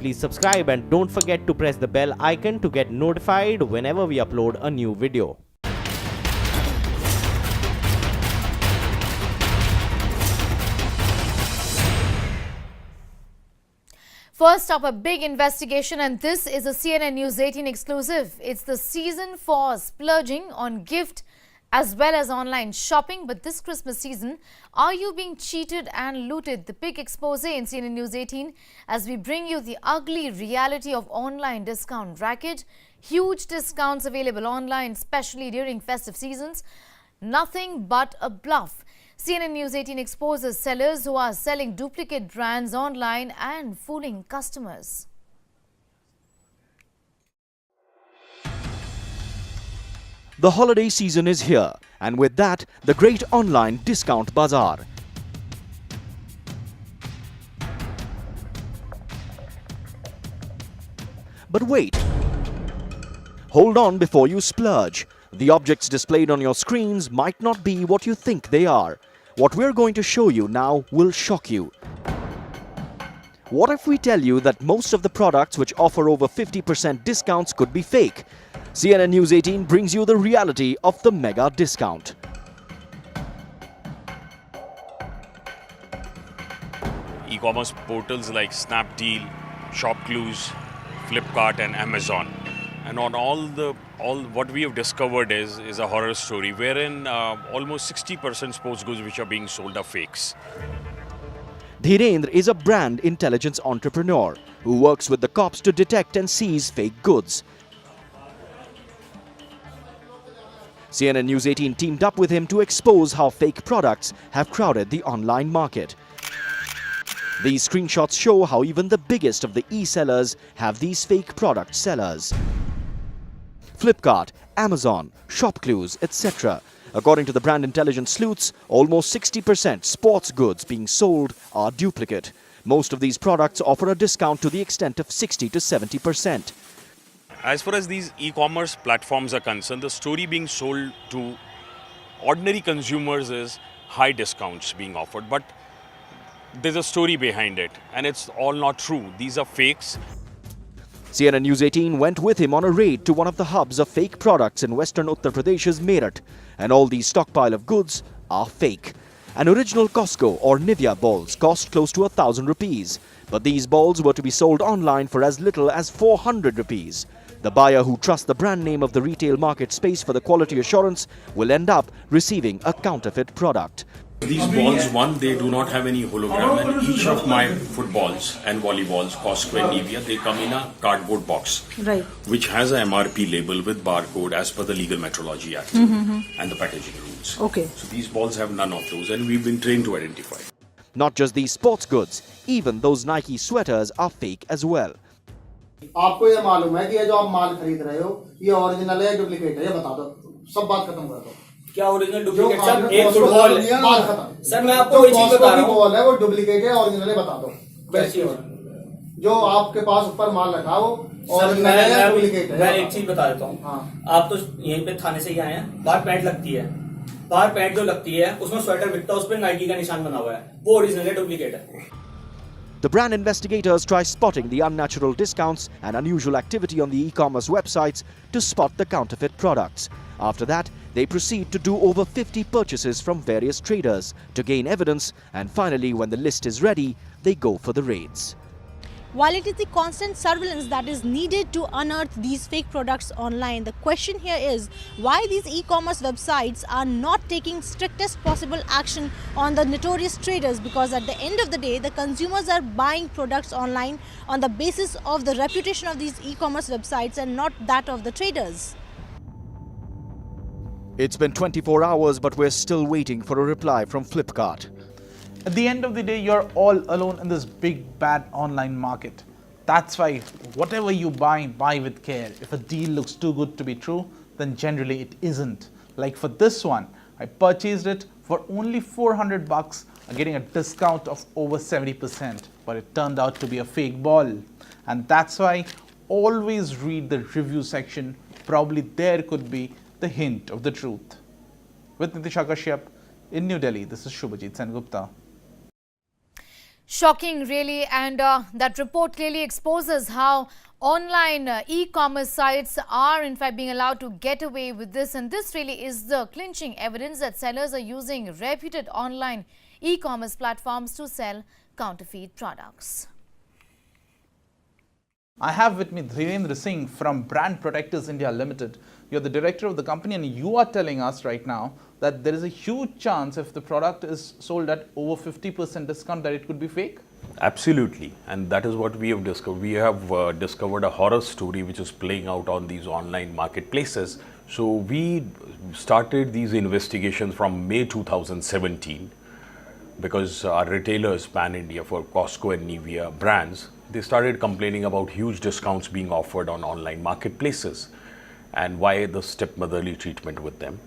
Please subscribe and don't forget to press the bell icon to get notified whenever we upload a new video. First up, a big investigation, and this is a CNN News 18 exclusive. It's the season for splurging on gift as well as online shopping. But this Christmas season, are you being cheated and looted? The big expose in CNN News 18 as we bring you the ugly reality of online discount racket. Huge discounts available online, especially during festive seasons. Nothing but a bluff. CNN News 18 exposes sellers who are selling duplicate brands online and fooling customers. The holiday season is here, and with that, the great online discount bazaar. But wait. Hold on before you splurge. The objects displayed on your screens might not be what you think they are. What we're going to show you now will shock you. What if we tell you that most of the products which offer over 50% discounts could be fake? CNN News 18 brings you the reality of the mega discount. E-commerce portals like Snapdeal, Shopclues, Flipkart and Amazon. And on all what we have discovered is a horror story wherein almost 60% sports goods which are being sold are fakes. Dhirendra is a brand intelligence entrepreneur who works with the cops to detect and seize fake goods. CNN News 18 teamed up with him to expose how fake products have crowded the online market. These screenshots show how even the biggest of the e-sellers have these fake product sellers. Flipkart, Amazon, Shopclues, etc. According to the brand intelligence sleuths, almost 60% sports goods being sold are duplicate. Most of these products offer a discount to the extent of 60 to 70%. As far as these e-commerce platforms are concerned, the story being sold to ordinary consumers is high discounts being offered, but there's a story behind it and it's all not true. These are fakes. CNN News 18 went with him on a raid to one of the hubs of fake products in western Uttar Pradesh's Meerut, and all these stockpile of goods are fake. An original Costco or Nivea balls cost close to 1,000 rupees, but these balls were to be sold online for as little as 400 rupees. The buyer who trusts the brand name of the retail market space for the quality assurance will end up receiving a counterfeit product. These balls, one, they do not have any hologram, and each of my footballs and volleyballs, Costco and Nivea, they come in a cardboard box, right, which has a MRP label with barcode as per the Legal Metrology Act and the packaging rules. Okay. So these balls have none of those, and we've been trained to identify. Not just these sports goods, even those Nike sweaters are fake as well. आपको ये मालूम है कि ये जो आप माल खरीद रहे हो ये ओरिजिनल है या डुप्लीकेट है, ये बता दो, सब बात खत्म कर दो। क्या ओरिजिनल डुप्लीकेट सर? एक फुटबॉल है सर, मैं आपको एक चीज बता रहा हूं, बॉल है वो डुप्लीकेट है ओरिजिनल है, बता दो। वैसी हो जो आपके पास ऊपर माल रखा हो ओरिजिनल है या डुप्लीकेट है। मैं एक चीज बता देता हूं, आप तो यहीं पे थाने से ही आए हैं, बाहर पैंट लगती है, बाहर पैंट जो लगती है उसमें स्वेटर बिकता है, उस पर नाइकी का निशान बना हुआ है, वो ओरिजिनल है डुप्लीकेट है। The brand investigators try spotting the unnatural discounts and unusual activity on the e-commerce websites to spot the counterfeit products. After that, they proceed to do over 50 purchases from various traders to gain evidence, and finally, when the list is ready, they go for the raids. While it is the constant surveillance that is needed to unearth these fake products online, the question here is why these e-commerce websites are not taking strictest possible action on the notorious traders, because at the end of the day, the consumers are buying products online on the basis of the reputation of these e-commerce websites and not that of the traders. It's been 24 hours, but we're still waiting for a reply from Flipkart. At the end of the day, you're all alone in this big bad online market. That's why whatever you buy, buy with care. If a deal looks too good to be true, then generally it isn't. Like for this one, I purchased it for only 400 bucks, getting a discount of over 70%, but it turned out to be a fake ball. And that's why always read the review section. Probably there could be the hint of the truth. With Nitisha Kashyap in New Delhi, this is Shubhajit Sengupta. Shocking, really, and that report clearly exposes how online e-commerce sites are in fact being allowed to get away with this, and this really is the clinching evidence that sellers are using reputed online e-commerce platforms to sell counterfeit products. I have with me Dhirendra Singh from Brand Protectors India Limited. You're the director of the company, and you are telling us right now that there is a huge chance if the product is sold at over 50% discount that it could be fake? Absolutely, and that is what we have discovered. We have discovered a horror story which is playing out on these online marketplaces. So we started these investigations from May 2017 because our retailers, Pan India, for Costco and Nivea brands, they started complaining about huge discounts being offered on online marketplaces and why the stepmotherly treatment with them.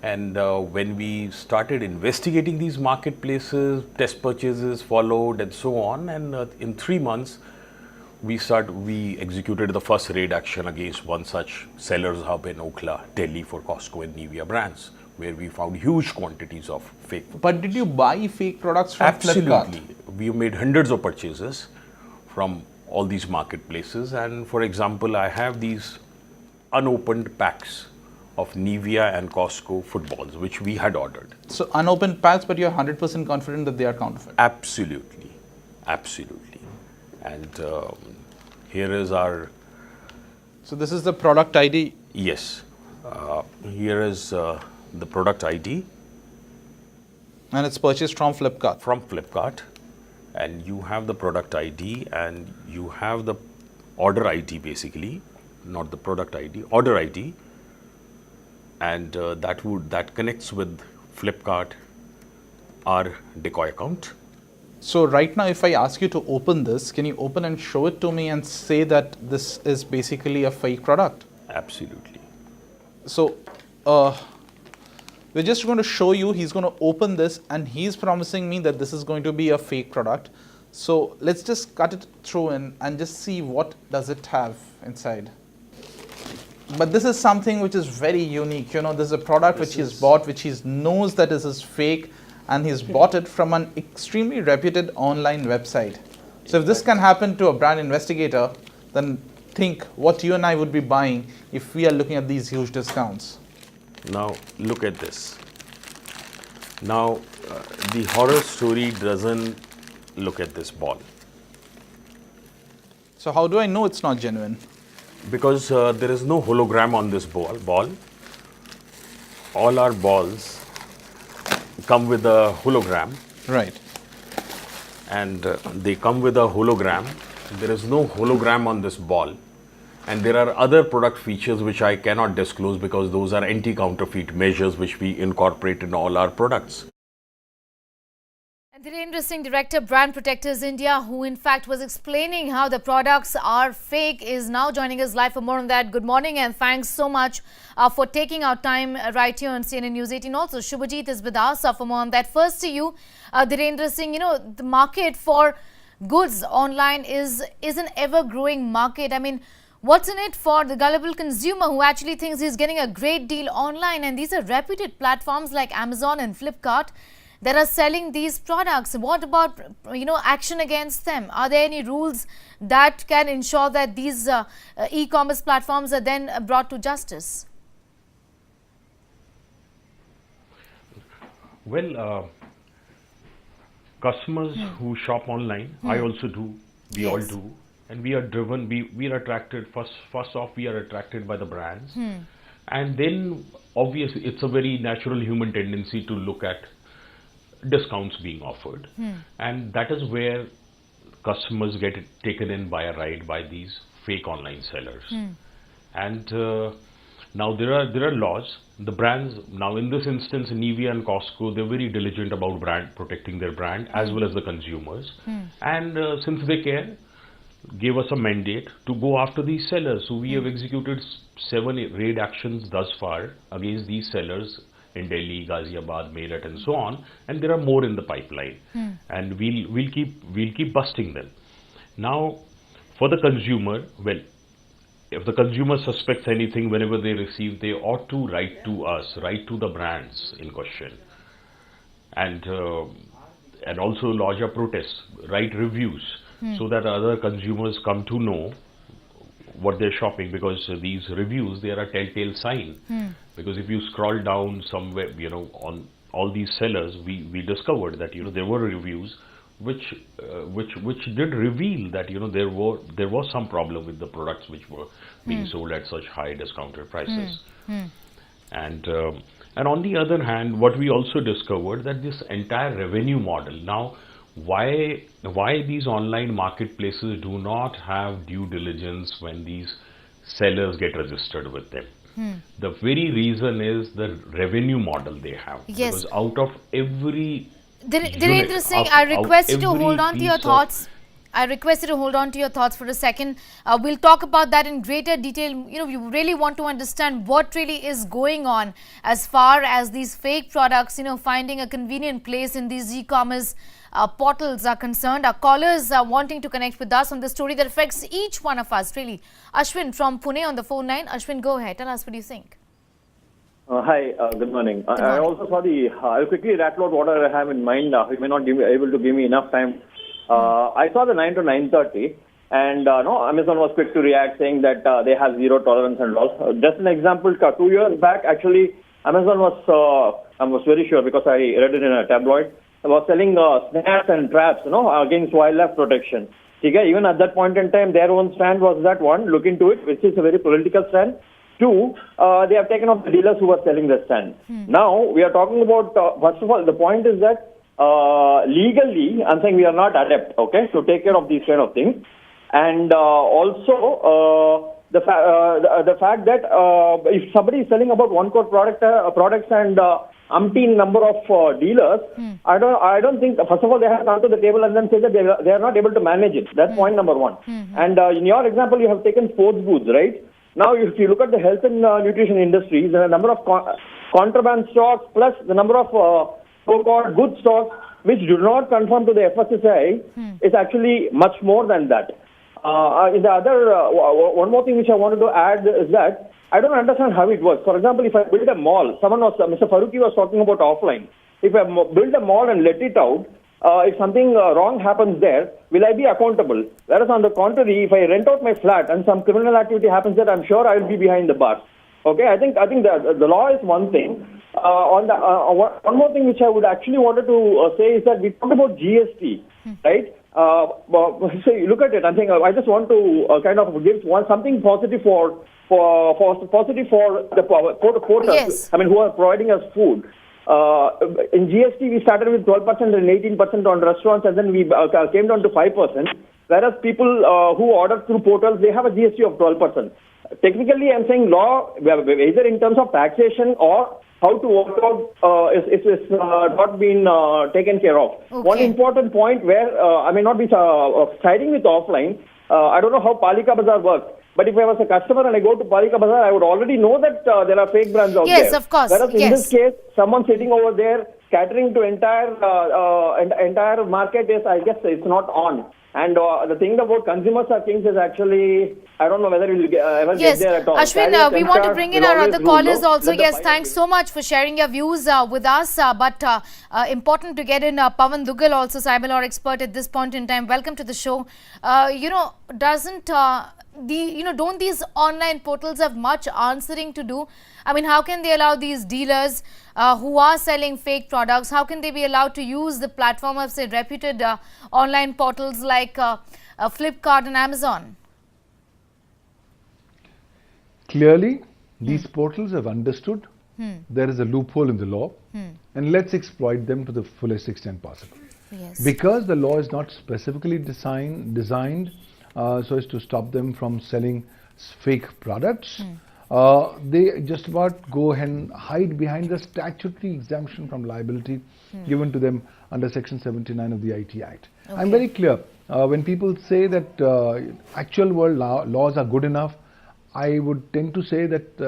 And when we started investigating these marketplaces, test purchases followed and so on, and in 3 months, we executed the first raid action against one such seller's hub in Okhla, Delhi for Costco and Nivea brands, where we found huge quantities of fake. But did you buy fake products from Flipkart? Absolutely. We made hundreds of purchases from all these marketplaces, and for example, I have these unopened packs of Nivea and Costco footballs, which we had ordered. So unopened packs, but you're 100% confident that they are counterfeit? Absolutely, absolutely. And here is our... So this is the product ID? Yes. Here is the product ID. And it's purchased from Flipkart? From Flipkart. And you have the product ID and you have the order ID basically, not the product ID, order ID. And that connects with Flipkart, our decoy account. So right now, if I ask you to open this, can you open and show it to me and say that this is basically a fake product? Absolutely. So we're just going to show you, he's going to open this and he's promising me that this is going to be a fake product. So let's just cut it through and just see what does it have inside. But this is something which is very unique. You know, this is a product which he's bought, which he knows that this is fake, and he's bought it from an extremely reputed online website. So if this can happen to a brand investigator, then think what you and I would be buying if we are looking at these huge discounts. Now look at this. Now the horror story doesn't look at this ball. So how do I know it's not genuine? Because there is no hologram on this ball. All our balls come with a hologram. Right. And they come with a hologram. There is no hologram on this ball. And there are other product features which I cannot disclose because those are anti-counterfeit measures which we incorporate in all our products. Dhirendra Singh, Director, Brand Protectors India, who in fact was explaining how the products are fake, is now joining us live for more on that. Good morning and thanks so much for taking our time right here on CNN News 18. Also, Shubhajit is with us for more on that. First to you, Dhirendra Singh, you know, the market for goods online is an ever-growing market. I mean, what's in it for the gullible consumer who actually thinks he's getting a great deal online? And these are reputed platforms like Amazon and Flipkart that are selling these products. What about, you know, action against them? Are there any rules that can ensure that these e-commerce platforms are then brought to justice? Well, customers who shop online, I also do, we all do, and we are driven, we are attracted, first off, we are attracted by the brands. And then, obviously, it's a very natural human tendency to look at discounts being offered, and that is where customers get taken in by a ride by these fake online sellers. And now there are laws. The brands, now in this instance, Nivea and Costco, they're very diligent about protecting their brand as well as the consumers. And since they care, gave us a mandate to go after these sellers. So we have executed 7 raid actions thus far against these sellers in Delhi, Ghaziabad, Meerut, and so on, and there are more in the pipeline, and we'll keep busting them. Now, for the consumer, well, if the consumer suspects anything, whenever they receive, they ought to write to us, write to the brands in question, and and also lodge a protest, write reviews, so that other consumers come to know what they're shopping, because these reviews, they are a telltale sign. Because if you scroll down somewhere, on all these sellers, we discovered that there were reviews which did reveal that there was some problem with the products which were being sold at such high discounted prices. And on the other hand, what we also discovered, that this entire revenue model, now why these online marketplaces do not have due diligence when these sellers get registered with them. The very reason is the revenue model they have. Yes. Because out of every Dhirendra Singh, I request you to hold on to your thoughts. I request you to hold on to your thoughts for a second. We'll talk about that in greater detail. You really want to understand what really is going on as far as these fake products, finding a convenient place in these e-commerce portals are concerned. Our callers are wanting to connect with us on the story that affects each one of us, really. Ashwin from Pune on the phone line. Ashwin, go ahead. Tell us what you think. Hi, good morning. Good I morning. also saw I'll quickly rattle out what I have in mind. You may not be able to give me enough time. I saw the 9 to 9:30, and Amazon was quick to react, saying that they have zero tolerance and all. Just an example, 2 years back, actually, Amazon was, I was very sure because I read it in a tabloid, was selling snares and traps, against wildlife protection. Okay? Even at that point in time, their own stand was that, one, look into it, which is a very political stand. Two, they have taken off the dealers who were selling the stand. Now, we are talking about, first of all, the point is that legally, I'm saying we are not adept, okay, to take care of these kind of things. And also, the fact that if somebody is selling about 1 crore products and umpteen number of dealers, I don't think, first of all, they have come to the table and then say that they are not able to manage it. That's point number one. And in your example, you have taken sports goods, right? Now, if you look at the health and nutrition industries, the number of contraband stocks plus the number of so-called good stocks which do not conform to the FSSAI is actually much more than that. In the other, one more thing which I wanted to add is that I don't understand how it works. For example, if I build a mall, Mr. Faruqi was talking about offline. If I build a mall and let it out, if something wrong happens there, will I be accountable? Whereas on the contrary, if I rent out my flat and some criminal activity happens there, I'm sure I will be behind the bars. Okay, I think the law is one thing. One more thing which I would actually wanted to say is that we talked about GST, right? So you look at it. I think I just want to kind of give something positive for the porters. Yes. I mean, who are providing us food. In GST, we started with 12% and 18% on restaurants, and then we came down to 5%. Whereas people who order through portals, they have a GST of 12%. Technically, I'm saying law, either in terms of taxation or how to work out, is not been taken care of. Okay. One important point where I may not be siding with offline. I don't know how Palika Bazaar works. But if I was a customer and I go to Palika Bazaar, I would already know that there are fake brands out there. Yes, of course. Whereas in this case, someone sitting over there catering to entire market is, I guess, it's not on. And the thing about consumers are kings is actually, I don't know whether we'll ever get there at all. Ashwin, we want to bring in our other callers also. Yes, thanks so much for sharing your views with us. But important to get in Pawan Dugal, also cyber law expert at this point in time. Welcome to the show. Don't these online portals have much answering to do? I mean, how can they allow these dealers who are selling fake products, how can they be allowed to use the platform of, say, reputed online portals like Flipkart and Amazon? Clearly, these portals have understood there is a loophole in the law, and let's exploit them to the fullest extent possible. Yes. Because the law is not specifically designed so as to stop them from selling fake products. They just about go and hide behind the statutory exemption from liability given to them under Section 79 of the IT Act. Okay. I'm very clear. When people say that actual world laws are good enough, I would tend to say that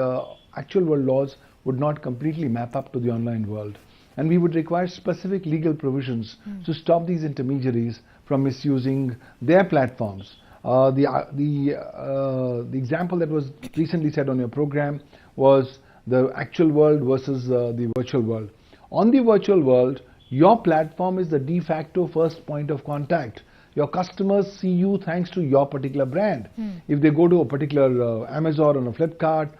actual world laws would not completely map up to the online world. And we would require specific legal provisions to stop these intermediaries from misusing their platforms. The example that was recently said on your program was the actual world versus the virtual world. On the virtual world, Your platform is the de facto first point of contact. Your customers see you thanks to your particular brand. If they go to a particular Amazon or a Flipkart,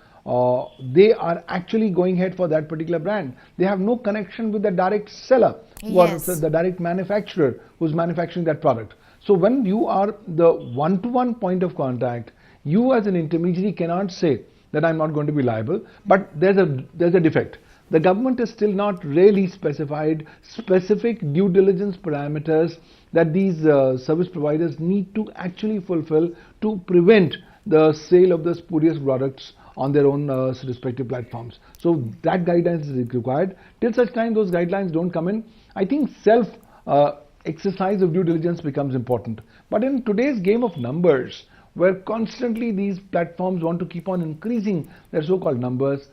they are actually going ahead for that particular brand. They have no connection with the direct seller, Yes. or the direct manufacturer who's manufacturing that product. So when you are the one-to-one point of contact, you as an intermediary cannot say that I'm not going to be liable, but there's a defect. The government has still not really specified specific due diligence parameters that these service providers need to actually fulfill to prevent the sale of the spurious products on their own respective platforms. So that guidance is required. Till such time those guidelines don't come in, I think self exercise of due diligence becomes important. But in today's game of numbers, where constantly these platforms want to keep on increasing their so-called numbers,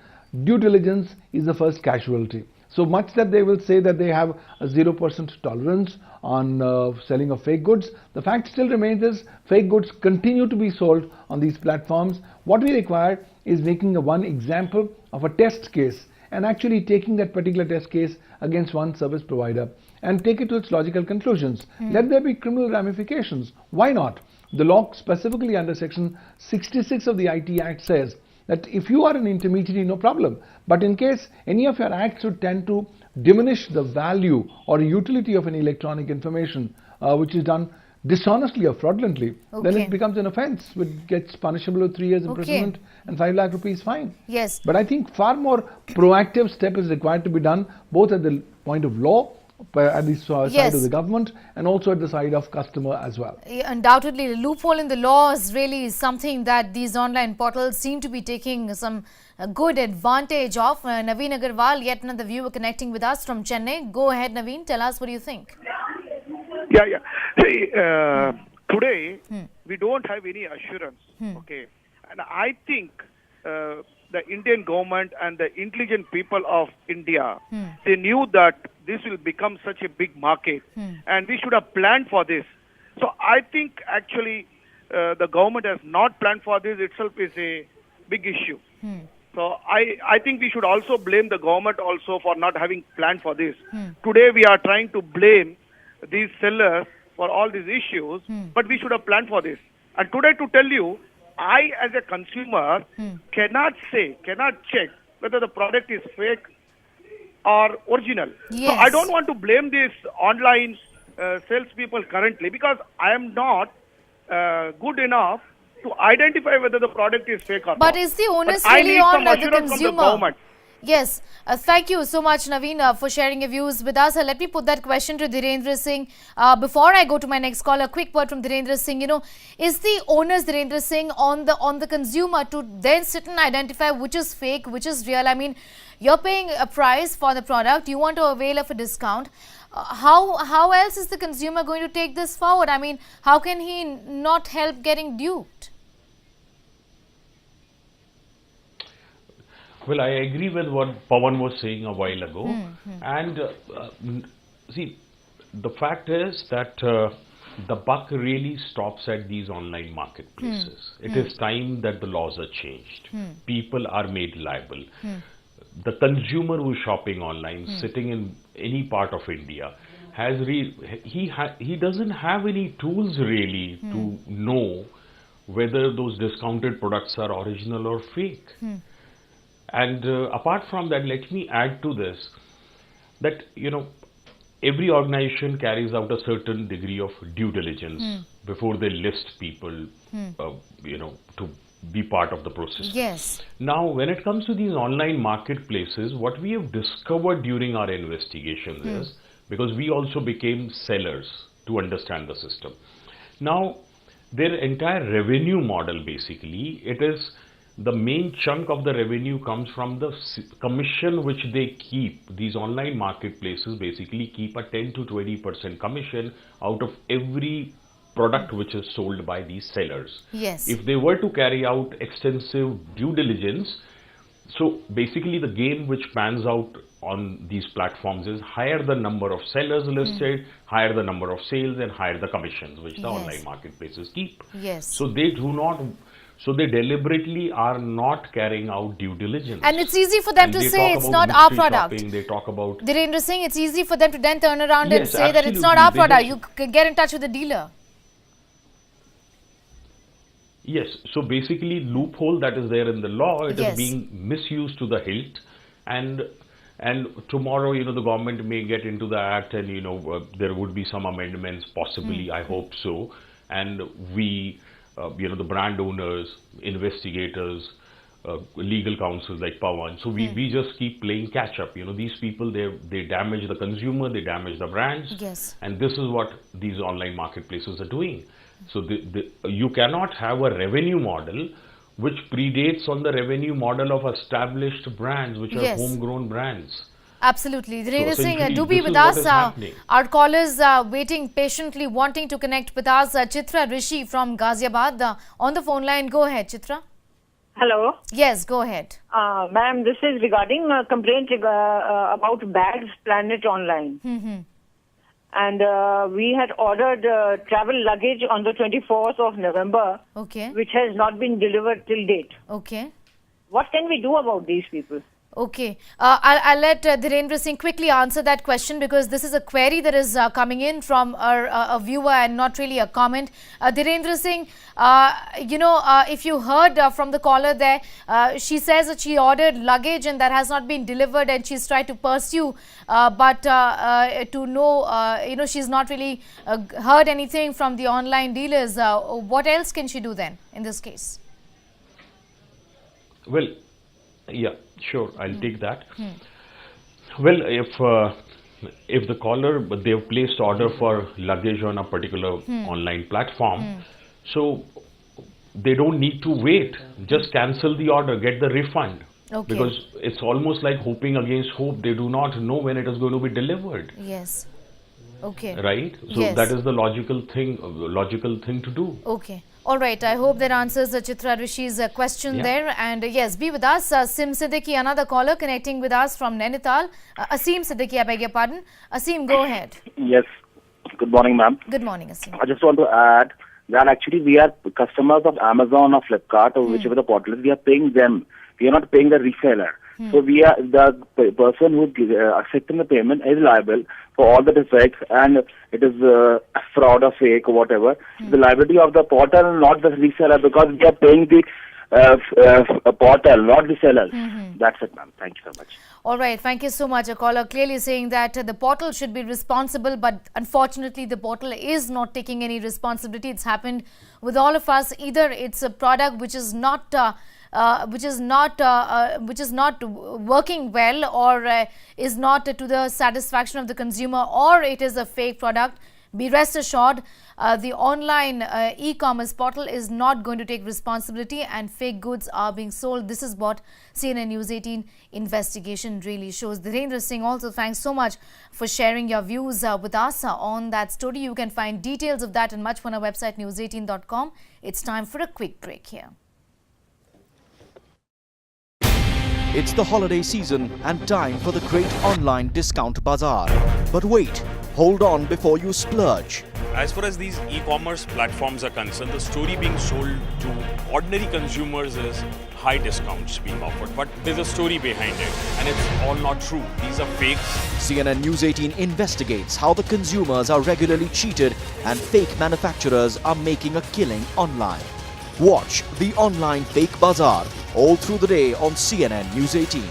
due diligence is the first casualty. So much that they will say that they have a 0% tolerance on selling of fake goods, the fact still remains is fake goods continue to be sold on these platforms. What we require is making a one example of a test case and actually taking that particular test case against one service provider and take it to its logical conclusions. Let there be criminal ramifications. Why not? The law specifically under section 66 of the IT Act says that if you are an intermediary, no problem. But in case any of your acts would tend to diminish the value or utility of any electronic information which is done dishonestly or fraudulently, then it becomes an offence which gets punishable with 3 years imprisonment and 5 lakh rupees fine. Yes. But I think far more proactive step is required to be done both at the point of law, at the side of the government, and also at the side of customer as well. Undoubtedly, the loophole in the law is really something that these online portals seem to be taking some good advantage of. Naveen Agarwal, yet another viewer connecting with us from Chennai. Go ahead, Naveen. Tell us what do you think. Yeah. See, today we don't have any assurance. Okay, and I think the Indian government and the intelligent people of India, they knew that this will become such a big market, and we should have planned for this. So I think actually the government has not planned for this itself is a big issue. So I think we should also blame the government also for not having planned for this. Today we are trying to blame these sellers for all these issues, but we should have planned for this. And today, to tell you, I as a consumer cannot check whether the product is fake or original. Yes. So I don't want to blame these online salespeople currently, because I am not good enough to identify whether the product is fake or not. But is the onus really on the consumer? The Yes. Thank you so much, Naveen, for sharing your views with us. Let me put that question to Dhirendra Singh. Before I go to my next call, a quick word from Dhirendra Singh. Is the onus, Dhirendra Singh, on the consumer to then sit and identify which is fake, which is real? I mean, you're paying a price for the product. You want to avail of a discount. How else is the consumer going to take this forward? I mean, how can he not help getting duped? Well, I agree with what Pawan was saying a while ago. And see, the fact is that the buck really stops at these online marketplaces. It is time that the laws are changed. People are made liable. The consumer who's shopping online, sitting in any part of India, he doesn't have any tools really to know whether those discounted products are original or fake. And apart from that, let me add to this that, every organization carries out a certain degree of due diligence before they list people, to be part of the process. Yes. Now, when it comes to these online marketplaces, what we have discovered during our investigations is, because we also became sellers to understand the system. Now, their entire revenue model, basically, it is the main chunk of the revenue comes from the commission which they keep. These online marketplaces basically keep a 10 to 20% commission out of every product which is sold by these sellers. Yes. If they were to carry out extensive due diligence, so basically the game which pans out on these platforms is higher the number of sellers listed, higher the number of sales, and higher the commissions which the online marketplaces keep. Yes. So they do not. So they deliberately are not carrying out due diligence. And it's easy for them And to they say talk it's about not our mystery product. shopping, they talk about... Dhirendra Singh, it's easy for them to then turn around and Yes, say that it's not absolutely. our They product. just- You can get in touch with the dealer. Yes, so basically loophole that is there in the law, it Yes. is being misused to the hilt, and tomorrow, you know, the government may get into the act, and you know, there would be some amendments possibly, I hope so, and we, you know, the brand owners, investigators, legal counsels like Pawan, so we just keep playing catch up. You know, these people, they damage the consumer, they damage the brands, Yes. and this is what these online marketplaces are doing. So you cannot have a revenue model which predates on the revenue model of established brands, which are Yes. homegrown brands. Absolutely. Dhirendra Singh, essentially, do be this with is what us. is happening. Our callers are waiting patiently, wanting to connect with us. Chitra Rishi from Ghaziabad on the phone line. Go ahead, Chitra. Hello. Yes, go ahead. Ma'am, this is regarding a complaint about bags Planet Online. And we had ordered travel luggage on the 24th of November, Okay. which has not been delivered till date. Okay. What can we do about these people? Okay, I'll let Dhirendra Singh quickly answer that question, because this is a query that is coming in from a viewer and not really a comment. Dhirendra Singh, you know, if you heard from the caller there, she says that she ordered luggage and that has not been delivered, and she's tried to pursue, but to know, you know, she's not really heard anything from the online dealers. What else can she do then in this case? Well, yeah, sure, I'll take that. Well, if the caller, they've placed order for luggage on a particular online platform, so they don't need to wait. Just cancel the order, get the refund. Okay. Because it's almost like hoping against hope. They do not know when it is going to be delivered. Yes. Okay. Right? So Yes. that is the logical thing to do. Okay. All right. I hope that answers Chitra Rishi's question Yeah. there. And yes, be with us. Sim Siddiqui, another caller connecting with us from Nainital. Asim Siddiqui, I beg your pardon. Asim, go ahead. Yes. Good morning, ma'am. Good morning, Asim. I just want to add that actually we are customers of Amazon or Flipkart or whichever the portal is. We are paying them. We are not paying the reseller. So we are the person who is accepting the payment is liable for all the defects, and it is fraud or fake or whatever. The liability of the portal, not the reseller, because we are paying the portal, not the seller. That's it, ma'am. Thank you so much. All right. Thank you so much. A caller clearly saying that the portal should be responsible, but unfortunately the portal is not taking any responsibility. It's happened with all of us. Either it's a product which is not working well, or is not to the satisfaction of the consumer, or it is a fake product. Be rest assured, the online e-commerce portal is not going to take responsibility, and fake goods are being sold. This is what CNN News 18 investigation really shows. Dhirendra Singh, also thanks so much for sharing your views with us on that story. You can find details of that and much more on our website news18.com. It's time for a quick break here. It's the holiday season and time for the great online discount bazaar. But wait, hold on before you splurge. As far as these e-commerce platforms are concerned, the story being sold to ordinary consumers is high discounts being offered. But there's a story behind it, and it's all not true. These are fakes. CNN News 18 investigates how the consumers are regularly cheated and fake manufacturers are making a killing online. Watch the online fake bazaar all through the day on CNN News 18.